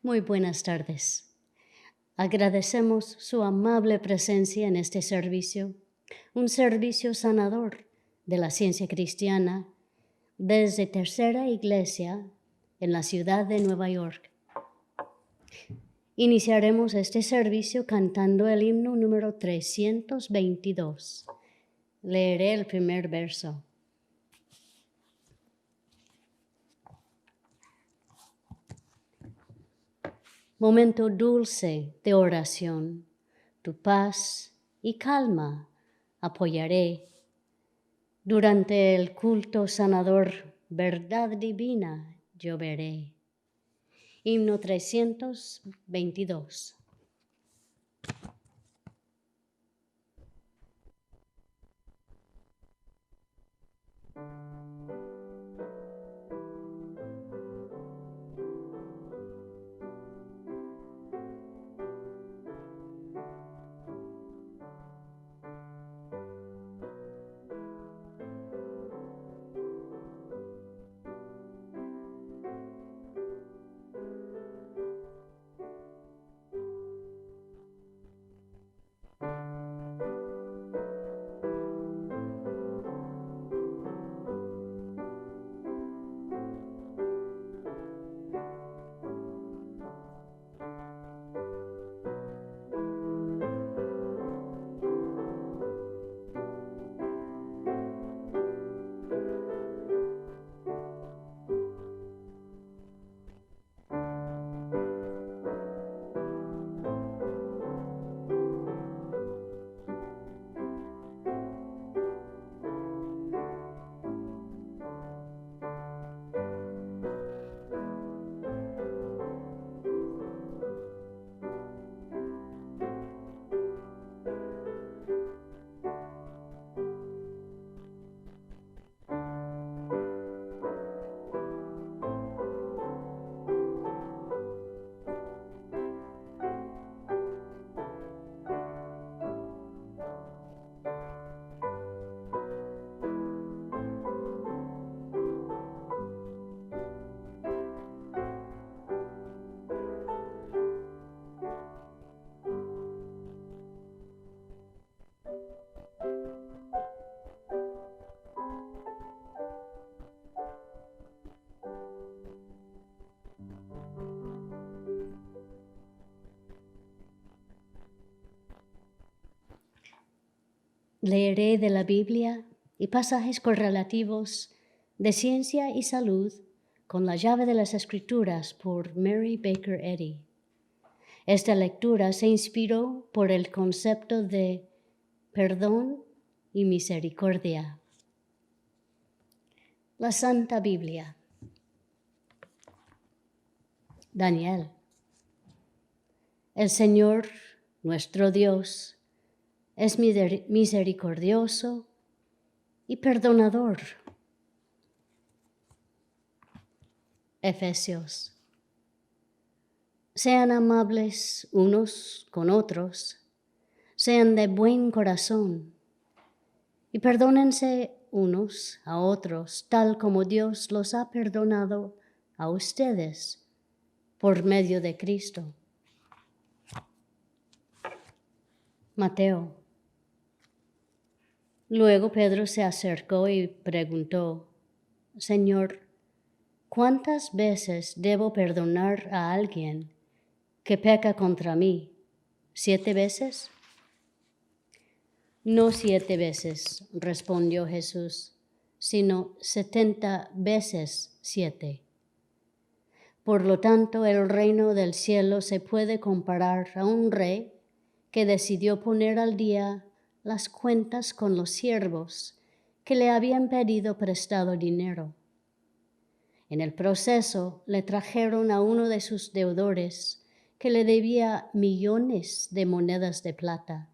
Muy buenas tardes. Agradecemos su amable presencia en este servicio, un servicio sanador de la ciencia cristiana desde Tercera Iglesia en la ciudad de Nueva York. Iniciaremos este servicio cantando el himno número 322. Leeré el primer verso. Momento dulce de oración, tu paz y calma apoyaré. Durante el culto sanador, verdad divina yo veré. Himno 322. Leeré de la Biblia y pasajes correlativos de ciencia y salud con la llave de las Escrituras por Mary Baker Eddy. Esta lectura se inspiró por el concepto de perdón y misericordia. La Santa Biblia. Daniel. El Señor, nuestro Dios, es misericordioso y perdonador. Efesios. Sean amables unos con otros, sean de buen corazón y perdónense unos a otros, tal como Dios los ha perdonado a ustedes por medio de Cristo. Mateo. Luego Pedro se acercó y preguntó, Señor, ¿cuántas veces debo perdonar a alguien que peca contra mí? ¿7 veces? No 7 veces, respondió Jesús, sino 70 veces 7. Por lo tanto, el reino del cielo se puede comparar a un rey que decidió poner al día las cuentas con los siervos que le habían pedido prestado dinero. En el proceso le trajeron a uno de sus deudores que le debía millones de monedas de plata.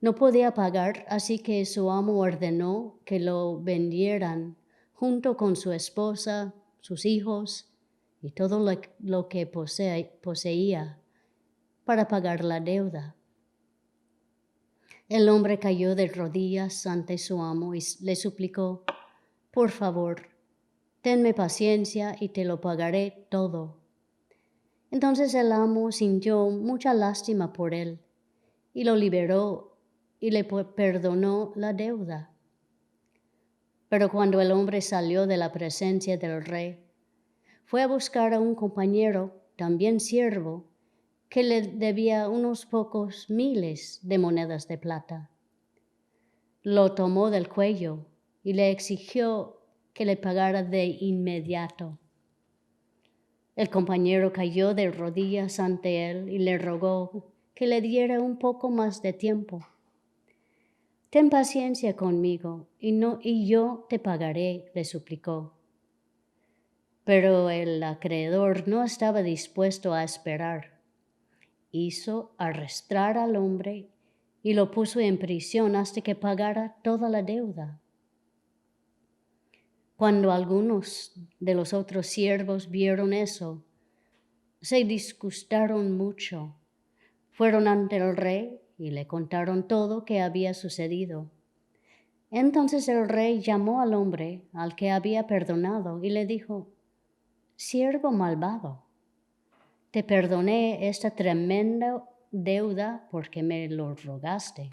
No podía pagar, así que su amo ordenó que lo vendieran junto con su esposa, sus hijos y todo lo que poseía para pagar la deuda. El hombre cayó de rodillas ante su amo y le suplicó, por favor, tenme paciencia y te lo pagaré todo. Entonces el amo sintió mucha lástima por él y lo liberó y le perdonó la deuda. Pero cuando el hombre salió de la presencia del rey, fue a buscar a un compañero, también siervo, que le debía unos pocos miles de monedas de plata. Lo tomó del cuello y le exigió que le pagara de inmediato. El compañero cayó de rodillas ante él y le rogó que le diera un poco más de tiempo. Ten paciencia conmigo y yo te pagaré, le suplicó. Pero el acreedor no estaba dispuesto a esperar. Hizo arrestar al hombre y lo puso en prisión hasta que pagara toda la deuda. Cuando algunos de los otros siervos vieron eso, se disgustaron mucho. Fueron ante el rey y le contaron todo que había sucedido. Entonces el rey llamó al hombre al que había perdonado y le dijo: «Siervo malvado, te perdoné esta tremenda deuda porque me lo rogaste.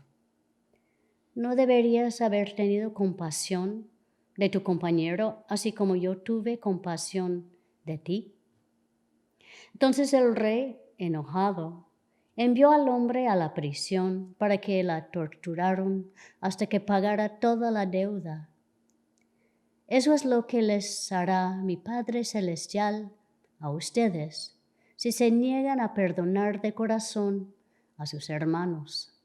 ¿No deberías haber tenido compasión de tu compañero, así como yo tuve compasión de ti?» Entonces el rey, enojado, envió al hombre a la prisión para que la torturaran hasta que pagara toda la deuda. Eso es lo que les hará mi Padre Celestial a ustedes si se niegan a perdonar de corazón a sus hermanos.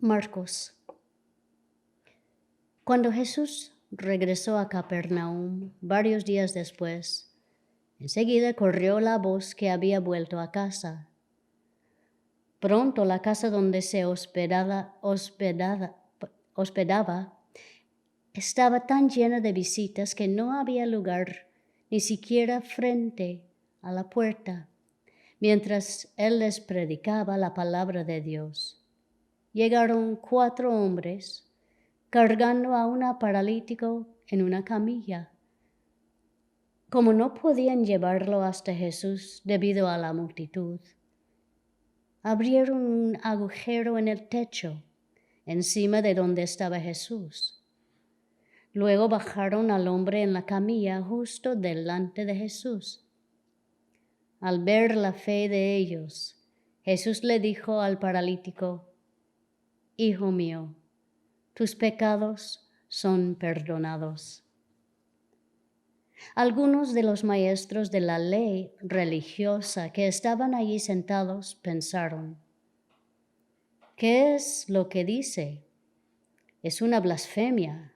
Marcos. Cuando Jesús regresó a Capernaum varios días después, enseguida corrió la voz que había vuelto a casa. Pronto la casa donde se hospedaba estaba tan llena de visitas que no había lugar ni siquiera frente a la puerta, mientras él les predicaba la palabra de Dios. Llegaron 4 hombres cargando a un paralítico en una camilla. Como no podían llevarlo hasta Jesús debido a la multitud, abrieron un agujero en el techo encima de donde estaba Jesús. Luego bajaron al hombre en la camilla justo delante de Jesús. Al ver la fe de ellos, Jesús le dijo al paralítico: «Hijo mío, tus pecados son perdonados». Algunos de los maestros de la ley religiosa que estaban allí sentados pensaron: «¿Qué es lo que dice? Es una blasfemia.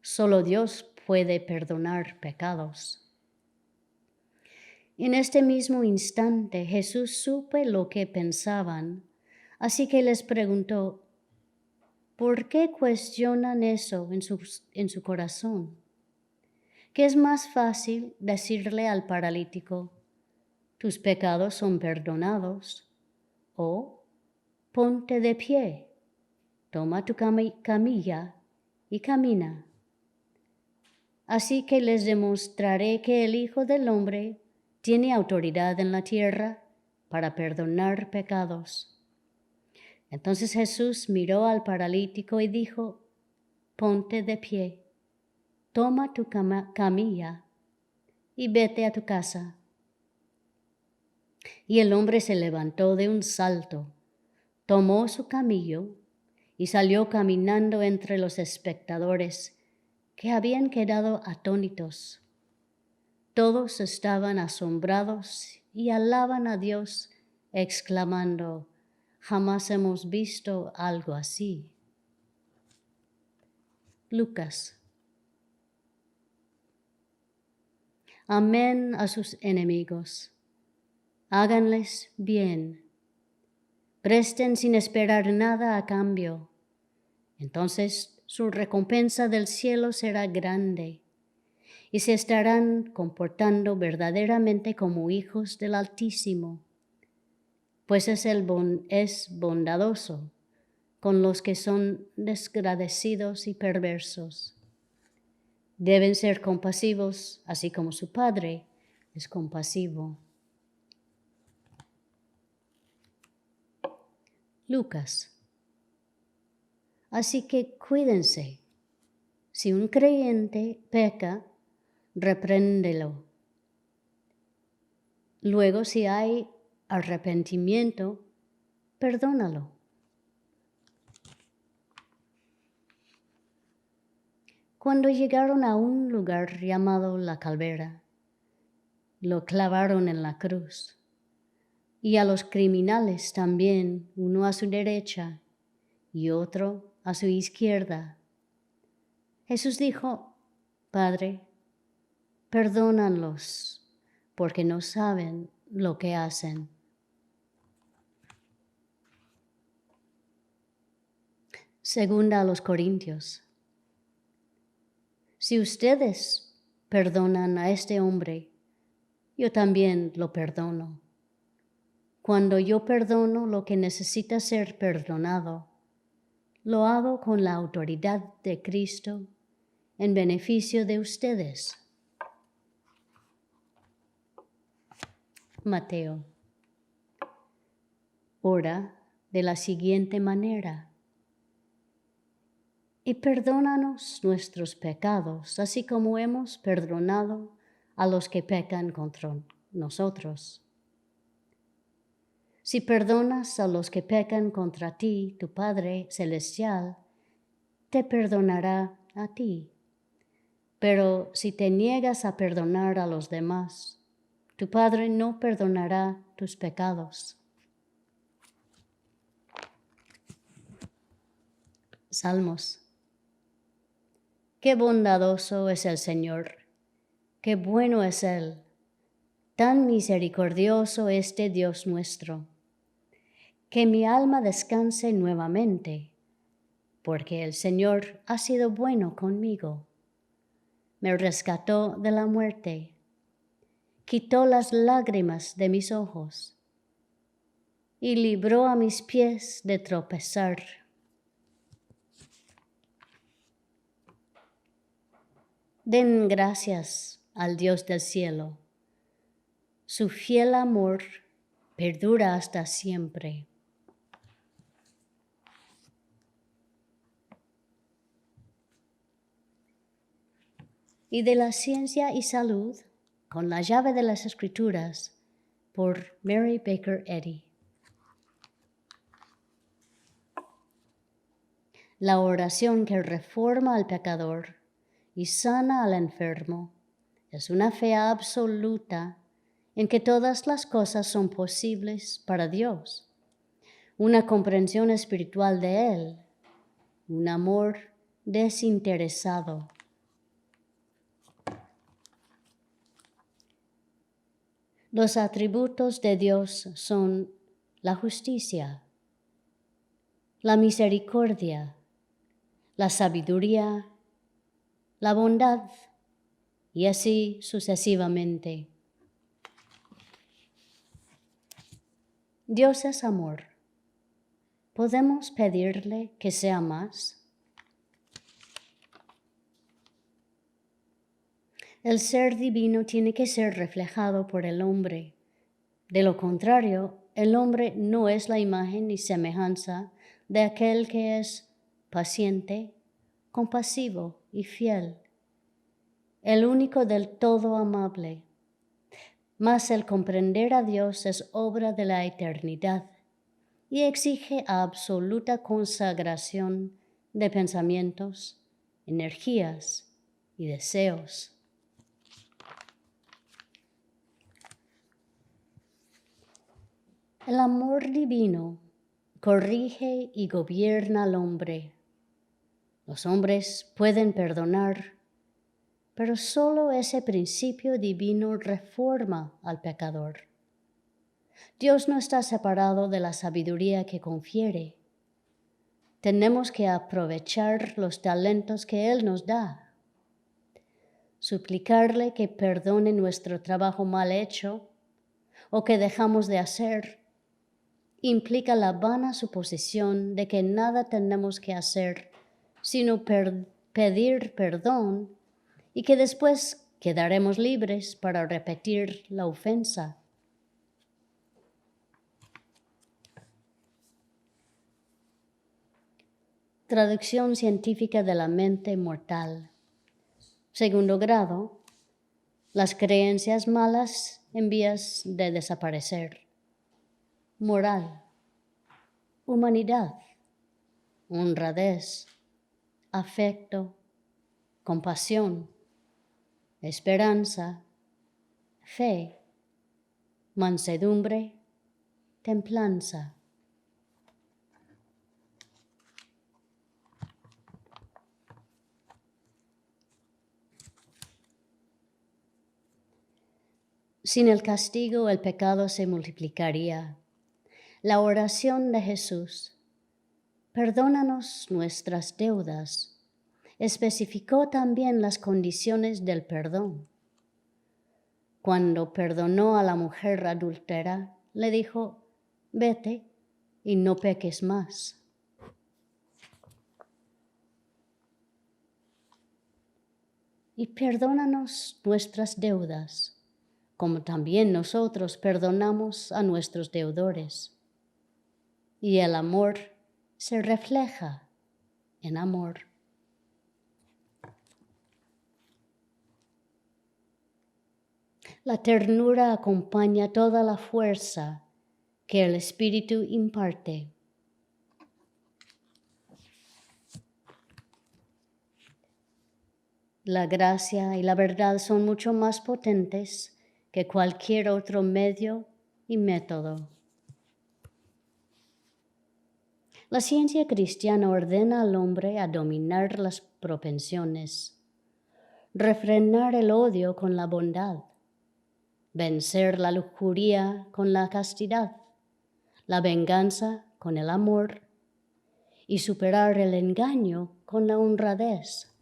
Solo Dios puede perdonar pecados». En este mismo instante Jesús supo lo que pensaban, así que les preguntó: «¿Por qué cuestionan eso en su corazón? ¿Qué es más fácil decirle al paralítico: tus pecados son perdonados? O ponte de pie, toma tu camilla y camina? Así que les demostraré que el Hijo del Hombre tiene autoridad en la tierra para perdonar pecados». Entonces Jesús miró al paralítico y dijo: «Ponte de pie, toma tu camilla y vete a tu casa». Y el hombre se levantó de un salto, tomó su camillo y salió caminando entre los espectadores, que habían quedado atónitos. Todos estaban asombrados y alaban a Dios, exclamando: «Jamás hemos visto algo así». Lucas. Amen a sus enemigos. Háganles bien. Presten sin esperar nada a cambio. Entonces su recompensa del cielo será grande y se estarán comportando verdaderamente como hijos del Altísimo, pues es bondadoso con los que son desagradecidos y perversos. Deben ser compasivos, así como su Padre es compasivo. Lucas. Así que cuídense. Si un creyente peca, repréndelo. Luego, si hay arrepentimiento, perdónalo. Cuando llegaron a un lugar llamado La Calvera, lo clavaron en la cruz, y a los criminales también, uno a su derecha y otro a su izquierda. Jesús dijo: Padre, perdónalos, porque no saben lo que hacen. Segunda a los Corintios. Si ustedes perdonan a este hombre, yo también lo perdono. Cuando yo perdono lo que necesita ser perdonado, lo hago con la autoridad de Cristo en beneficio de ustedes. Mateo. Ora de la siguiente manera: y perdónanos nuestros pecados, así como hemos perdonado a los que pecan contra nosotros. Si perdonas a los que pecan contra ti, tu Padre Celestial te perdonará a ti. Pero si te niegas a perdonar a los demás, tu Padre no perdonará tus pecados. Salmos. Qué bondadoso es el Señor, qué bueno es Él, tan misericordioso este Dios nuestro. Que mi alma descanse nuevamente, porque el Señor ha sido bueno conmigo. Me rescató de la muerte, quitó las lágrimas de mis ojos y libró a mis pies de tropezar. Den gracias al Dios del cielo. Su fiel amor perdura hasta siempre. Y de la ciencia y salud, con la llave de las Escrituras, por Mary Baker Eddy. La oración que reforma al pecador y sana al enfermo es una fe absoluta en que todas las cosas son posibles para Dios, una comprensión espiritual de Él, un amor desinteresado. Los atributos de Dios son la justicia, la misericordia, la sabiduría, la bondad y así sucesivamente. Dios es amor. ¿Podemos pedirle que sea más? El ser divino tiene que ser reflejado por el hombre. De lo contrario, el hombre no es la imagen ni semejanza de aquel que es paciente, compasivo y fiel, el único del todo amable. Mas el comprender a Dios es obra de la eternidad y exige absoluta consagración de pensamientos, energías y deseos. El amor divino corrige y gobierna al hombre. Los hombres pueden perdonar, pero solo ese principio divino reforma al pecador. Dios no está separado de la sabiduría que confiere. Tenemos que aprovechar los talentos que Él nos da. Suplicarle que perdone nuestro trabajo mal hecho o que dejamos de hacer implica la vana suposición de que nada tenemos que hacer sino pedir perdón y que después quedaremos libres para repetir la ofensa. Traducción científica de la mente mortal. Segundo grado, las creencias malas en vías de desaparecer. Moral, humanidad, honradez, afecto, compasión, esperanza, fe, mansedumbre, templanza. Sin el castigo, el pecado se multiplicaría. La oración de Jesús, perdónanos nuestras deudas, especificó también las condiciones del perdón. Cuando perdonó a la mujer adúltera, le dijo, vete y no peques más. Y perdónanos nuestras deudas, como también nosotros perdonamos a nuestros deudores. Y el amor se refleja en amor. La ternura acompaña toda la fuerza que el Espíritu imparte. La gracia y la verdad son mucho más potentes que cualquier otro medio y método. La ciencia cristiana ordena al hombre a dominar las propensiones, refrenar el odio con la bondad, vencer la lujuria con la castidad, la venganza con el amor y superar el engaño con la honradez.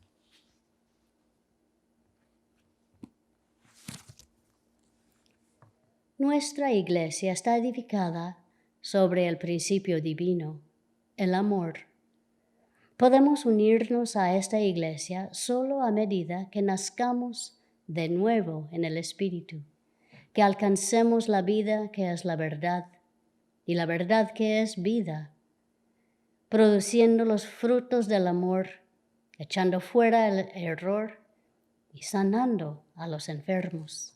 Nuestra iglesia está edificada sobre el principio divino, el amor. Podemos unirnos a esta iglesia solo a medida que nazcamos de nuevo en el Espíritu, que alcancemos la vida que es la verdad y la verdad que es vida, produciendo los frutos del amor, echando fuera el error y sanando a los enfermos.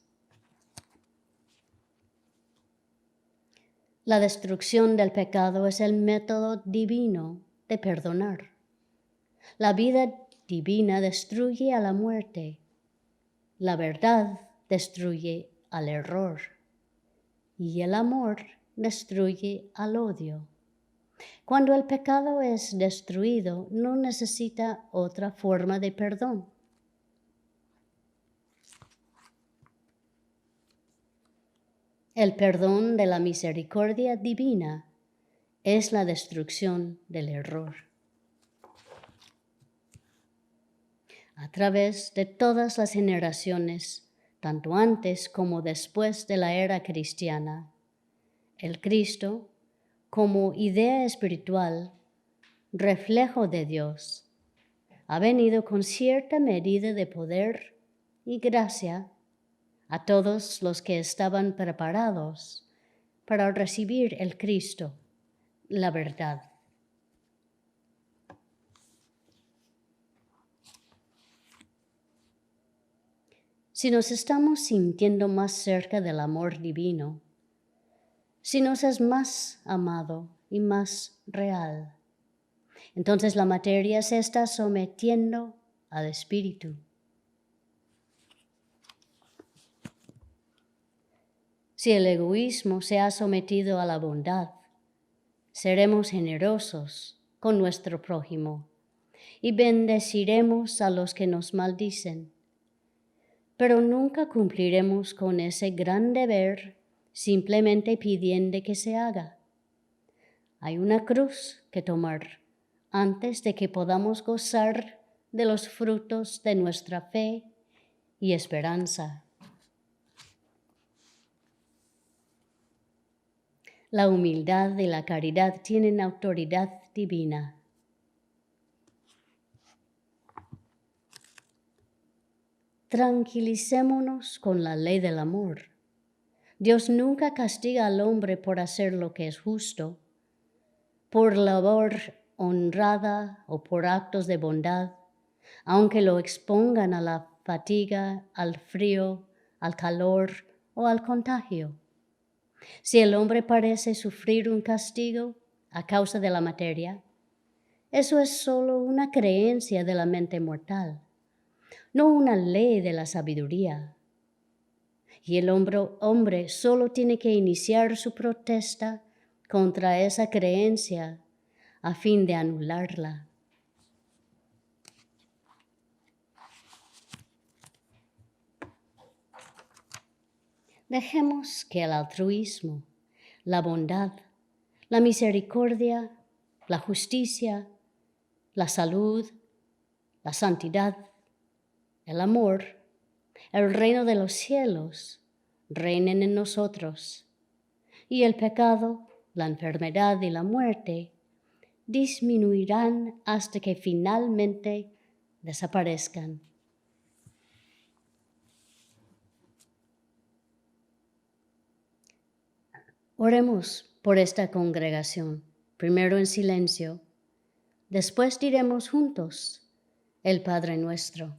La destrucción del pecado es el método divino de perdonar. La vida divina destruye a la muerte. La verdad destruye al error. Y el amor destruye al odio. Cuando el pecado es destruido, no necesita otra forma de perdón. El perdón de la misericordia divina es la destrucción del error. A través de todas las generaciones, tanto antes como después de la era cristiana, el Cristo, como idea espiritual, reflejo de Dios, ha venido con cierta medida de poder y gracia a todos los que estaban preparados para recibir el Cristo, la verdad. Si nos estamos sintiendo más cerca del amor divino, si nos es más amado y más real, entonces la materia se está sometiendo al Espíritu. Si el egoísmo se ha sometido a la bondad, seremos generosos con nuestro prójimo y bendeciremos a los que nos maldicen. Pero nunca cumpliremos con ese gran deber simplemente pidiendo que se haga. Hay una cruz que tomar antes de que podamos gozar de los frutos de nuestra fe y esperanza. La humildad y la caridad tienen autoridad divina. tranquilicémonos con la ley del amor. Dios nunca castiga al hombre por hacer lo que es justo, por labor honrada o por actos de bondad, aunque lo expongan a la fatiga, al frío, al calor o al contagio. Si el hombre parece sufrir un castigo a causa de la materia, eso es solo una creencia de la mente mortal, no una ley de la sabiduría. Y el hombre solo tiene que iniciar su protesta contra esa creencia a fin de anularla. Dejemos que el altruismo, la bondad, la misericordia, la justicia, la salud, la santidad, el amor, el reino de los cielos reinen en nosotros, y el pecado, la enfermedad y la muerte disminuirán hasta que finalmente desaparezcan. Oremos por esta congregación, primero en silencio, después diremos juntos el Padre Nuestro.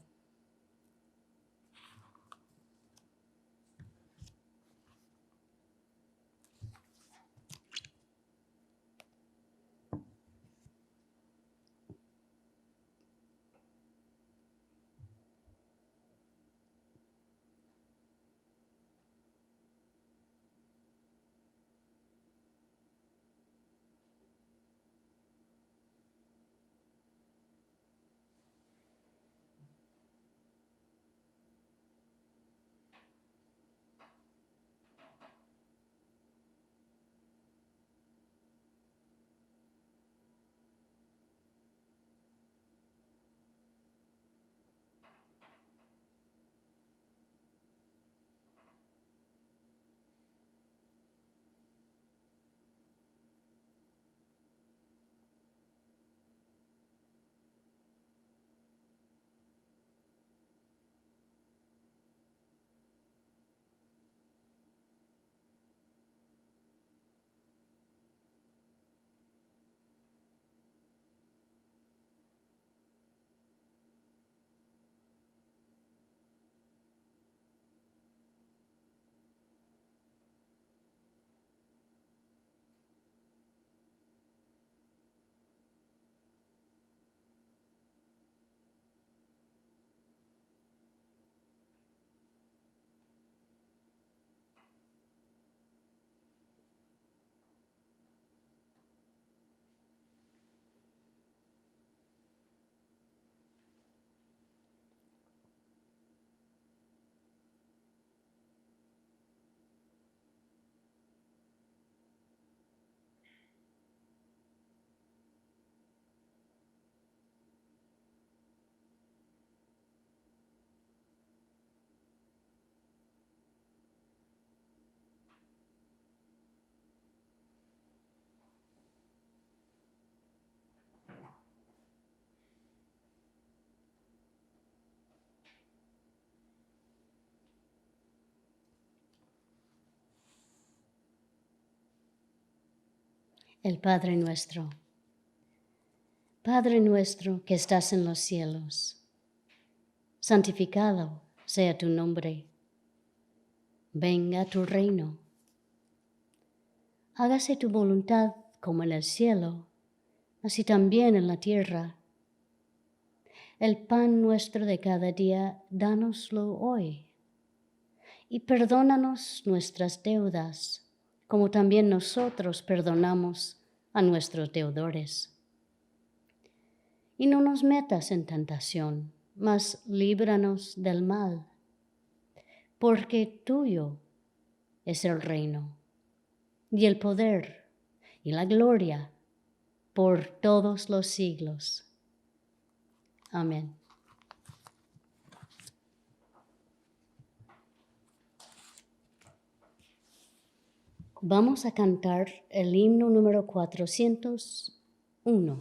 El Padre Nuestro. Padre nuestro que estás en los cielos, santificado sea tu nombre. Venga tu reino. Hágase tu voluntad como en el cielo, así también en la tierra. El pan nuestro de cada día, dánoslo hoy. Y perdónanos nuestras deudas, como también nosotros perdonamos a nuestros deudores. Y no nos metas en tentación, mas líbranos del mal, porque tuyo es el reino, y el poder, y la gloria, por todos los siglos. Amén. Vamos a cantar el himno número 401.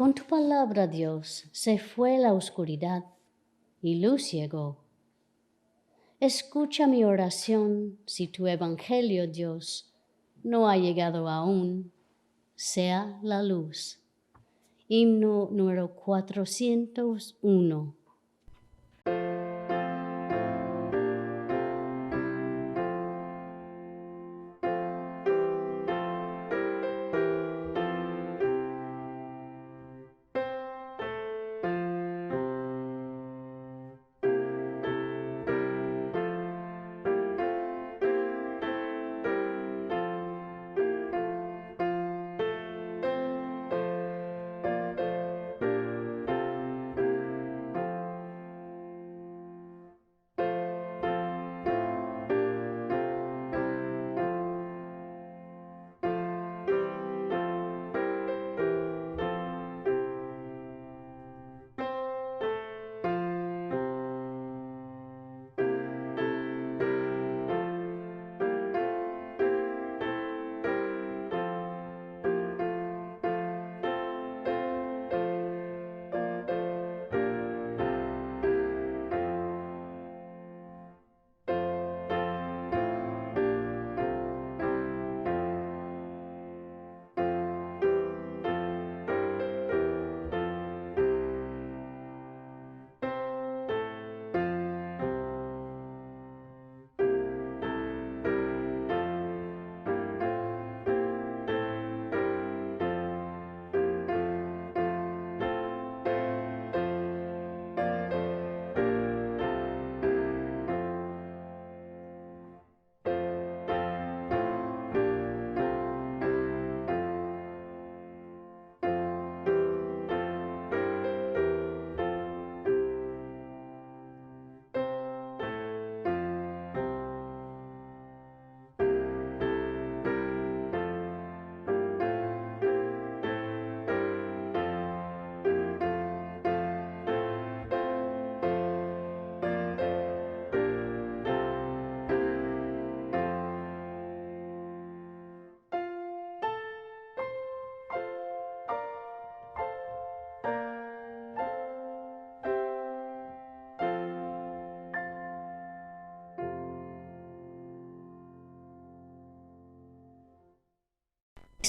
Con tu palabra, Dios, se fue la oscuridad y luz llegó. Escucha mi oración si tu evangelio, Dios, no ha llegado aún. Sea la luz. Himno número 401.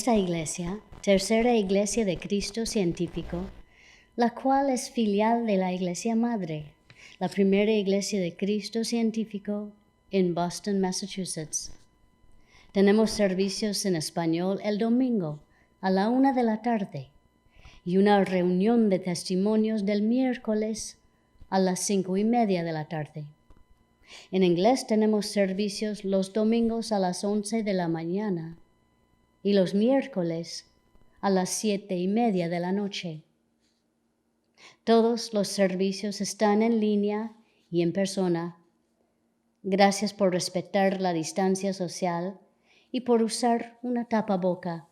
Esta iglesia, tercera iglesia de Cristo científico, la cual es filial de la Iglesia Madre, la primera iglesia de Cristo científico en Boston, Massachusetts. Tenemos servicios en español el domingo a la 1 de la tarde y una reunión de testimonios del miércoles a las 5:30 de la tarde. En inglés tenemos servicios los domingos a las 11 de la mañana y los miércoles a las 7:30 de la noche. Todos los servicios están en línea y en persona. Gracias por respetar la distancia social y por usar una tapaboca.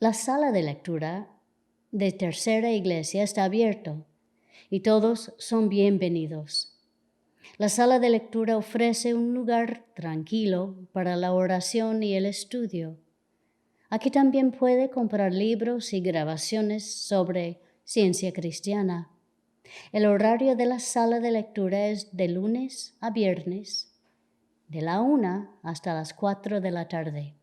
La sala de lectura de Tercera Iglesia está abierta y todos son bienvenidos. La sala de lectura ofrece un lugar tranquilo para la oración y el estudio. Aquí también puede comprar libros y grabaciones sobre ciencia cristiana. El horario de la sala de lectura es de lunes a viernes, de la 1 hasta las 4 de la tarde.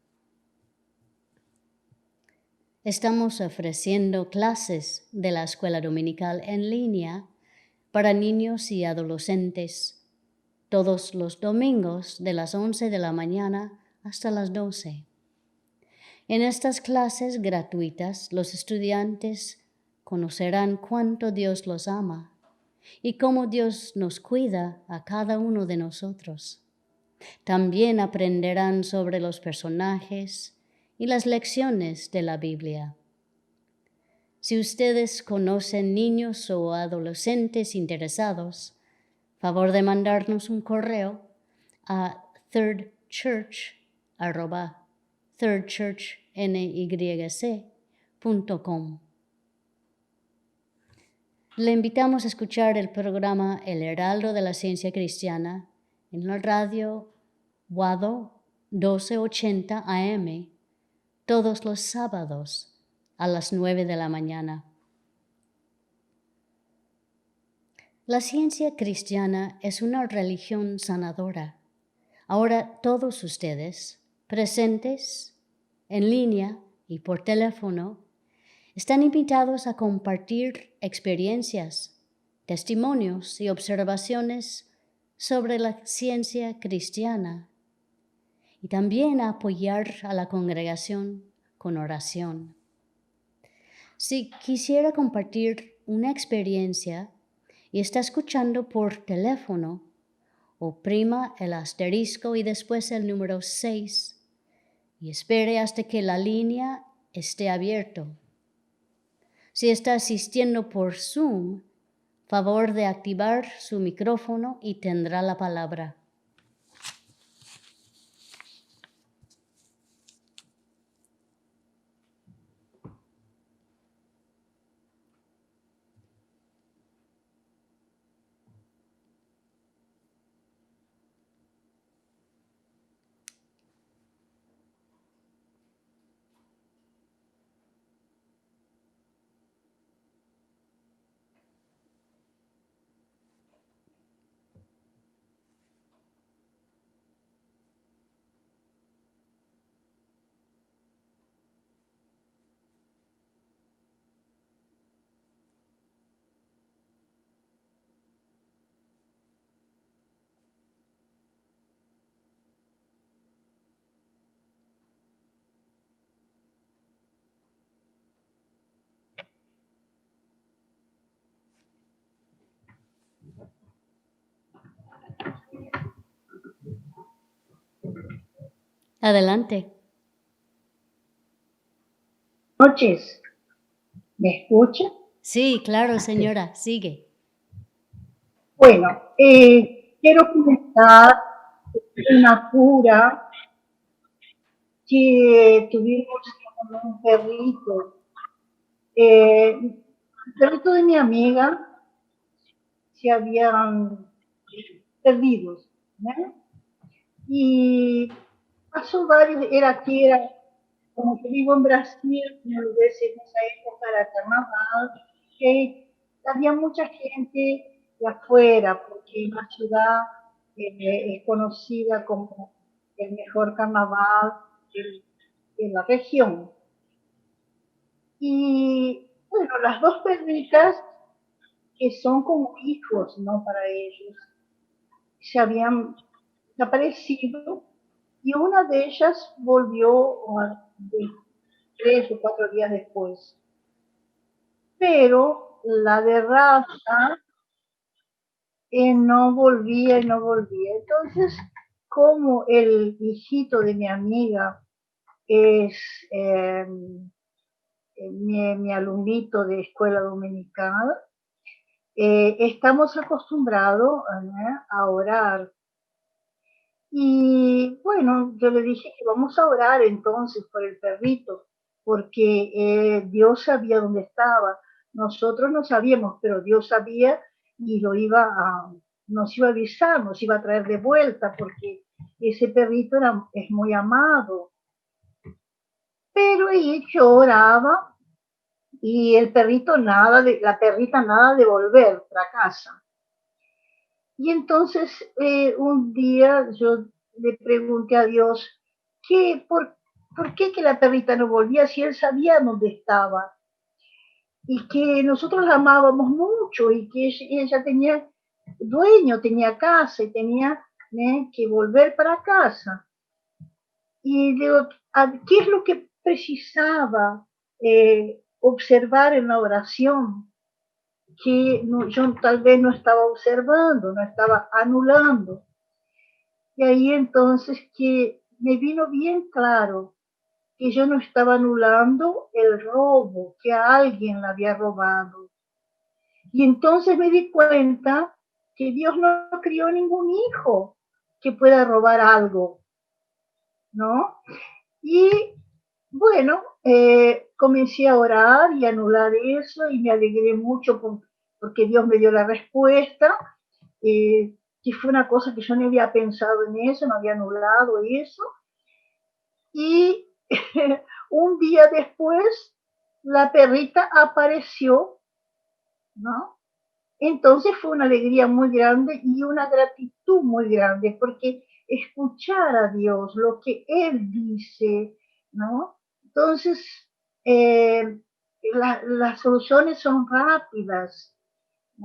Estamos ofreciendo clases de la escuela dominical en línea para niños y adolescentes todos los domingos de las 11 de la mañana hasta las 12. En estas clases gratuitas, los estudiantes conocerán cuánto Dios los ama y cómo Dios nos cuida a cada uno de nosotros. También aprenderán sobre los personajes y las lecciones de la Biblia. Si ustedes conocen niños o adolescentes interesados, favor de mandarnos un correo a thirdchurch@thirdchurchnyc.com. Le invitamos a escuchar el programa El Heraldo de la Ciencia Cristiana en la radio WADO 1280 AM todos los sábados a las 9 de la mañana. La ciencia cristiana es una religión sanadora. Ahora todos ustedes, presentes, en línea y por teléfono, están invitados a compartir experiencias, testimonios y observaciones sobre la ciencia cristiana y también a apoyar a la congregación con oración. Si quisiera compartir una experiencia y está escuchando por teléfono, oprima el asterisco y después el número 6 y espere hasta que la línea esté abierta. Si está asistiendo por Zoom, favor de activar su micrófono y tendrá la palabra. Adelante. Noches, ¿me escucha? Sí, claro, señora, sigue. Bueno, quiero comentar una cura que tuvimos con un perrito. El perrito de mi amiga se habían perdido, ¿no? Y pasó varios, como que vivo en Brasil, en esa época era carnaval, que había mucha gente de afuera, porque la ciudad es conocida como el mejor carnaval de la región. Y bueno, las dos perritas, que son como hijos, ¿no? Para ellos, se habían desaparecido y una de ellas volvió de 3 o 4 días después. Pero la de raza no volvía y no volvía. Entonces, como el hijito de mi amiga es mi alumnito de escuela dominical, estamos acostumbrados a orar. Y bueno, yo le dije que vamos a orar entonces por el perrito, porque Dios sabía dónde estaba. Nosotros no sabíamos, pero Dios sabía y nos iba a avisar, nos iba a traer de vuelta, porque ese perrito es muy amado. Pero yo oraba y la perrita nada de volver para casa. Y entonces un día yo le pregunté a Dios, ¿por qué que la perrita no volvía si él sabía dónde estaba? Y que nosotros la amábamos mucho y que ella tenía dueño, tenía casa y tenía que volver para casa. Y digo, ¿qué es lo que precisaba observar en la oración? Que yo tal vez no estaba observando, no estaba anulando. Y ahí entonces que me vino bien claro que yo no estaba anulando el robo, que a alguien la había robado. Y entonces me di cuenta que Dios no crió ningún hijo que pueda robar algo, ¿no? Y bueno, comencé a orar y a anular eso y me alegré mucho porque Dios me dio la respuesta. Que fue una cosa que yo no había pensado en eso, no había anulado eso. Y un día después la perrita apareció, ¿no? Entonces fue una alegría muy grande y una gratitud muy grande, porque escuchar a Dios, lo que Él dice, ¿no? Entonces, eh, las soluciones son rápidas.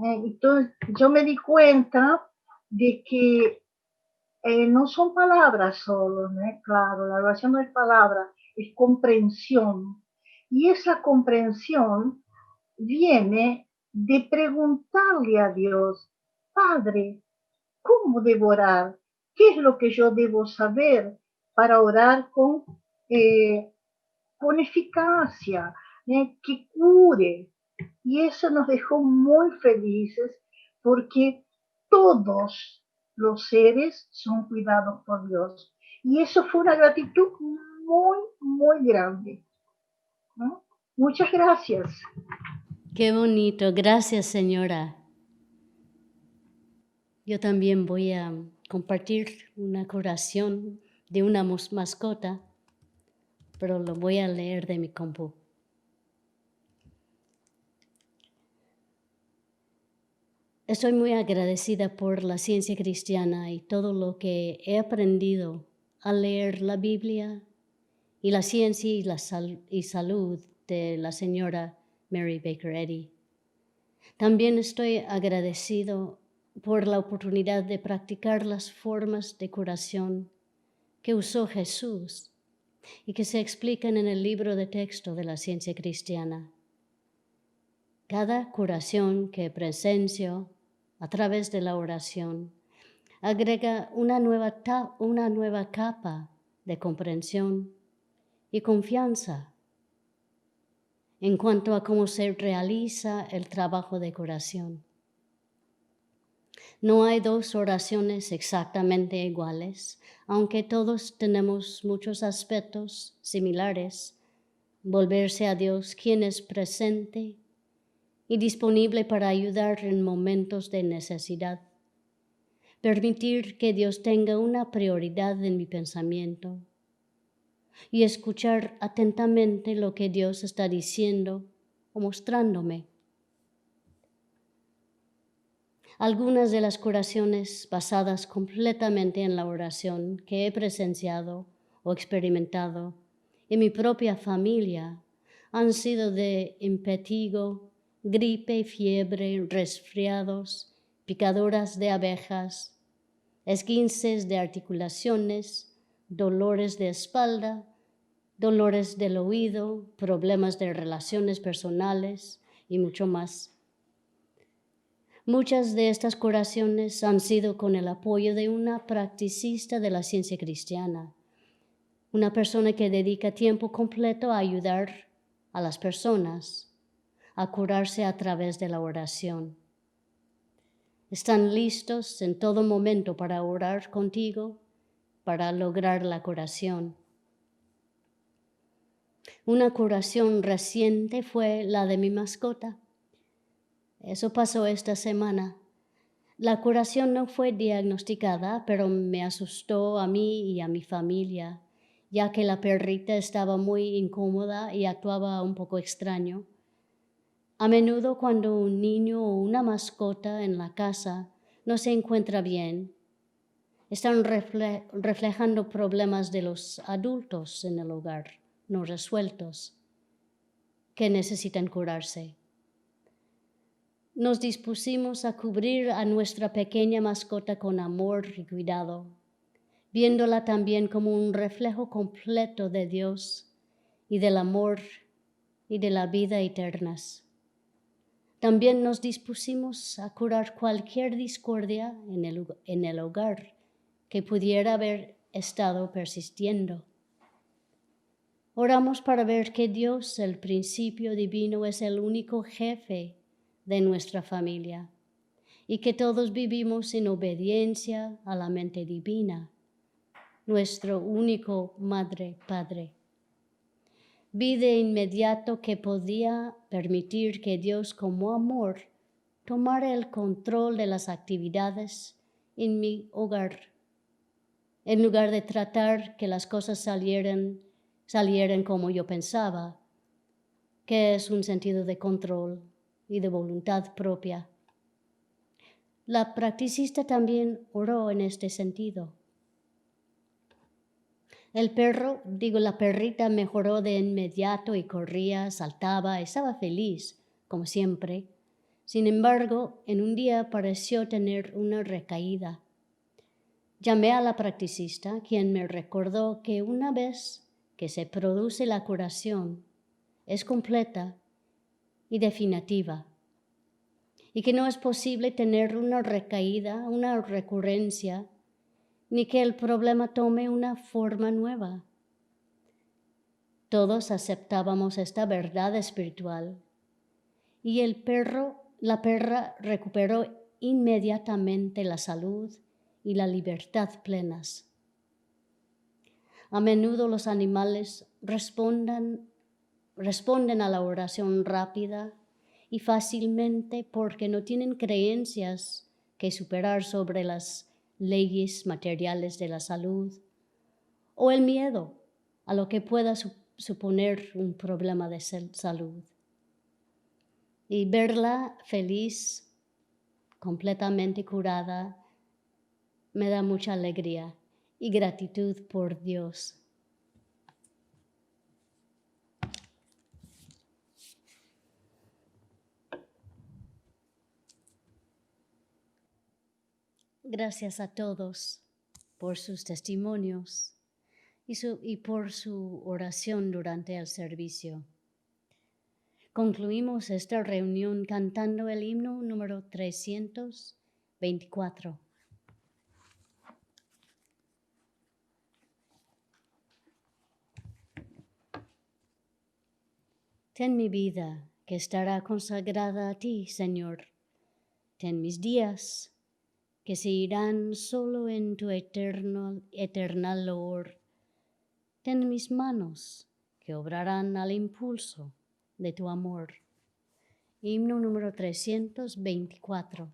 Entonces, yo me di cuenta de que no son palabras solo, ¿no? Claro, la oración no es palabra, es comprensión. Y esa comprensión viene de preguntarle a Dios, Padre, ¿cómo debo orar? ¿Qué es lo que yo debo saber para orar con eficacia, que cure? Y eso nos dejó muy felices porque todos los seres son cuidados por Dios. Y eso fue una gratitud muy, muy grande, ¿no? Muchas gracias. Qué bonito. Gracias, señora. Yo también voy a compartir una oración de una mascota, pero lo voy a leer de mi compu. Estoy muy agradecida por la ciencia cristiana y todo lo que he aprendido al leer la Biblia y la ciencia y salud de la señora Mary Baker Eddy. También estoy agradecido por la oportunidad de practicar las formas de curación que usó Jesús y que se explican en el libro de texto de la ciencia cristiana. Cada curación que presencio a través de la oración agrega una nueva capa de comprensión y confianza en cuanto a cómo se realiza el trabajo de curación. No hay dos oraciones exactamente iguales, aunque todos tenemos muchos aspectos similares. Volverse a Dios, quien es presente y disponible para ayudar en momentos de necesidad. Permitir que Dios tenga una prioridad en mi pensamiento y escuchar atentamente lo que Dios está diciendo o mostrándome. Algunas de las curaciones basadas completamente en la oración que he presenciado o experimentado en mi propia familia han sido de impetigo, gripe, fiebre, resfriados, picaduras de abejas, esguinces de articulaciones, dolores de espalda, dolores del oído, problemas de relaciones personales y mucho más. Muchas de estas curaciones han sido con el apoyo de una practicista de la ciencia cristiana, una persona que dedica tiempo completo a ayudar a las personas a curarse a través de la oración. Están listos en todo momento para orar contigo, para lograr la curación. Una curación reciente fue la de mi mascota. Eso pasó esta semana. La curación no fue diagnosticada, pero me asustó a mí y a mi familia, ya que la perrita estaba muy incómoda y actuaba un poco extraño. A menudo cuando un niño o una mascota en la casa no se encuentra bien, están reflejando problemas de los adultos en el hogar, no resueltos, que necesitan curarse. Nos dispusimos a cubrir a nuestra pequeña mascota con amor y cuidado, viéndola también como un reflejo completo de Dios y del amor y de la vida eternas. También nos dispusimos a curar cualquier discordia en el hogar que pudiera haber estado persistiendo. Oramos para ver que Dios, el principio divino, es el único jefe de nuestra familia y que todos vivimos en obediencia a la mente divina, nuestro único Madre, Padre. Vi de inmediato que podía permitir que Dios, como amor, tomara el control de las actividades en mi hogar, en lugar de tratar que las cosas salieran como yo pensaba, que es un sentido de control y de voluntad propia. La practicista también oró en este sentido. El perro, la perrita mejoró de inmediato y corría, saltaba, estaba feliz, como siempre. Sin embargo, en un día pareció tener una recaída. Llamé a la practicista, quien me recordó que una vez que se produce la curación, es completa y definitiva, y que no es posible tener una recaída, una recurrencia, ni que el problema tome una forma nueva. Todos aceptábamos esta verdad espiritual, y la perra recuperó inmediatamente la salud y la libertad plenas. A menudo los animales responden a la oración rápida y fácilmente porque no tienen creencias que superar sobre las leyes materiales de la salud o el miedo a lo que pueda suponer un problema de salud. Y verla feliz, completamente curada, me da mucha alegría y gratitud por Dios. Gracias a todos por sus testimonios y por su oración durante el servicio. Concluimos esta reunión cantando el himno número 324. Ten mi vida, que estará consagrada a ti, Señor. Ten mis días, que se irán solo en tu eternal loor. Ten mis manos, que obrarán al impulso de tu amor. Himno número 324.